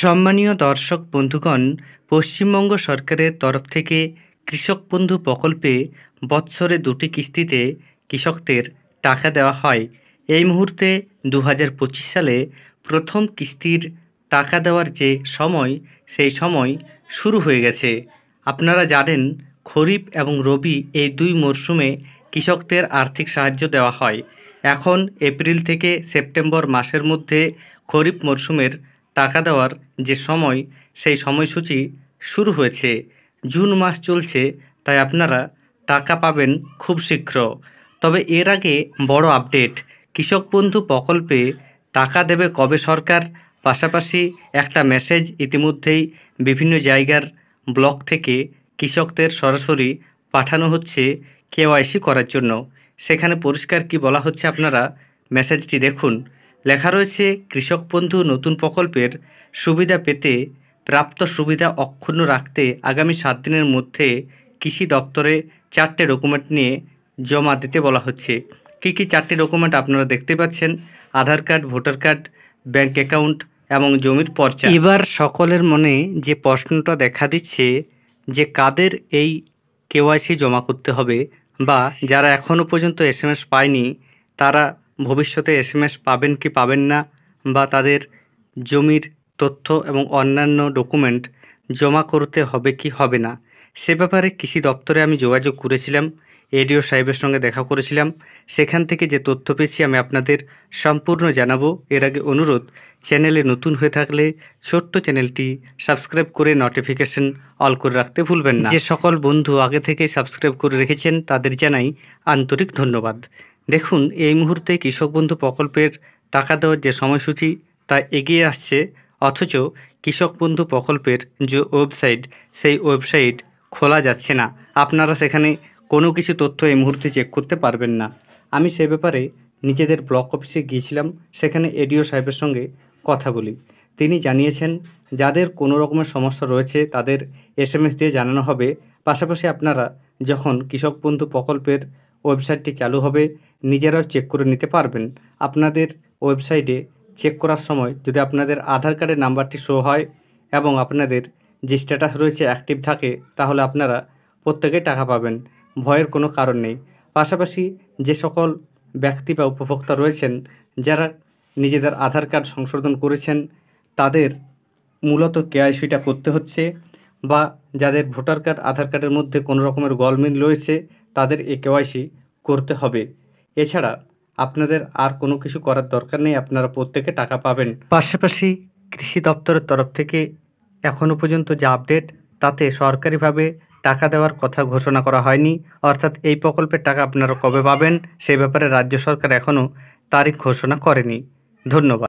সম্মানীয় দর্শক বন্ধুগণ, পশ্চিমবঙ্গ সরকারের তরফ থেকে কৃষক বন্ধু প্রকল্পে বৎসরে ২টি কিস্তিতে কৃষকদের টাকা দেওয়া হয়। এই মুহূর্তে ২০২৫ সালে প্রথম কিস্তির টাকা দেওয়ার যে সময়, সেই সময় শুরু হয়ে গেছে। আপনারা জানেন, খরিফ এবং রবি এই দুই মরশুমে কৃষকদের আর্থিক সাহায্য দেওয়া হয়। এখন এপ্রিল থেকে সেপ্টেম্বর মাসের মধ্যে খরিফ মরশুমের টাকা দেওয়ার যে সময়, সেই সময়সূচি শুরু হয়েছে। জুন মাস চলছে, তাই আপনারা টাকা পাবেন খুব শীঘ্র। তবে এর আগে বড় আপডেট, কৃষক বন্ধু প্রকল্পে টাকা দেবে কবে সরকার, পাশাপাশি একটা মেসেজ ইতিমধ্যেই বিভিন্ন জায়গার ব্লক থেকে কৃষকদের সরাসরি পাঠানো হচ্ছে কেওয়াইসি করার জন্য। সেখানে পরিষ্কার কি বলা হচ্ছে, আপনারা মেসেজটি দেখুন। লেখা রয়েছে, কৃষক বন্ধু নতুন প্রকল্পের সুবিধা পেতে প্রাপ্ত সুবিধা অক্ষুণ্ণ রাখতে আগামী 7 দিনের মধ্যে কৃষি দপ্তরে 4টে ডকুমেন্ট নিয়ে জমা দিতে বলা হচ্ছে। কী কী 4টি ডকুমেন্ট আপনারা দেখতে পাচ্ছেন? Aadhaar card, voter card, bank account এবং জমির পর্চা। এবার সকলের মনে যে প্রশ্নটা দেখা দিচ্ছে যে কাদের এই কেওয়াইসি জমা করতে হবে, বা যারা এখনও পর্যন্ত SMS পায়নি তারা ভবিষ্যতে SMS পাবেন কি পাবেন না, বা তাদের জমির তথ্য এবং অন্যান্য ডকুমেন্ট জমা করতে হবে কি হবে না, সে ব্যাপারে কৃষি দপ্তরে আমি যোগাযোগ করেছিলাম, এডিও সাহেবের সঙ্গে দেখা করেছিলাম। সেখান থেকে যে তথ্য পেয়েছি আমি আপনাদের সম্পূর্ণ জানাবো। এর আগে অনুরোধ, চ্যানেলে নতুন হয়ে থাকলে ছোট্ট চ্যানেলটি সাবস্ক্রাইব করে নোটিফিকেশন অল করে রাখতে ভুলবেন না। যে সকল বন্ধু আগে থেকে সাবস্ক্রাইব করে রেখেছেন তাদের জানাই আন্তরিক ধন্যবাদ। দেখুন, এই মুহূর্তে কৃষক বন্ধু প্রকল্পের টাকা দেওয়ার যে সময়সূচি তা এগিয়ে আসছে, অথচ কৃষক বন্ধু প্রকল্পের যে ওয়েবসাইট, সেই ওয়েবসাইট খোলা যাচ্ছে না। আপনারা সেখানে কোনো কিছু তথ্য এই মুহূর্তে চেক করতে পারবেন না। আমি সে ব্যাপারে নিজেদের ব্লক অফিসে গিয়েছিলাম, সেখানে এডিও সাহেবের সঙ্গে কথা বলি। তিনি জানিয়েছেন, যাদের কোনো রকমের সমস্যা রয়েছে তাদের SMS দিয়ে জানানো হবে। পাশাপাশি আপনারা যখন কৃষক বন্ধু প্রকল্পের ওয়েবসাইটটি চালু হবে, নিজেরাও চেক করে নিতে পারবেন। আপনাদের ওয়েবসাইটে চেক করার সময় যদি আপনাদের আধার কার্ডের নাম্বারটি শো হয় এবং আপনাদের যে স্ট্যাটাস রয়েছে অ্যাক্টিভ থাকে, তাহলে আপনারা প্রত্যেকেই টাকা পাবেন, ভয়ের কোনো কারণ নেই। পাশাপাশি যে সকল ব্যক্তি বা উপভোক্তা রয়েছেন যারা নিজেদের আধার কার্ড সংশোধন করেছেন, তাদের মূলত কেওয়াইসিটা করতে হচ্ছে, বা যাদের ভোটার কার্ড আধার কার্ডের মধ্যে কোনো রকমের গলমিল রয়েছে তাদের এই কেওয়াইসি করতে হবে। এছাড়া আপনাদের আর কোনো কিছু করার দরকার নেই, আপনারা প্রত্যেকে টাকা পাবেন। পাশাপাশি কৃষি দপ্তরের তরফ থেকে এখনও পর্যন্ত যে আপডেট, তাতে সরকারিভাবে টাকা দেওয়ার কথা ঘোষণা করা হয়নি। অর্থাৎ এই প্রকল্পের টাকা আপনারা কবে পাবেন সে ব্যাপারে রাজ্য সরকার এখনও তারিখ ঘোষণা করেনি। ধন্যবাদ।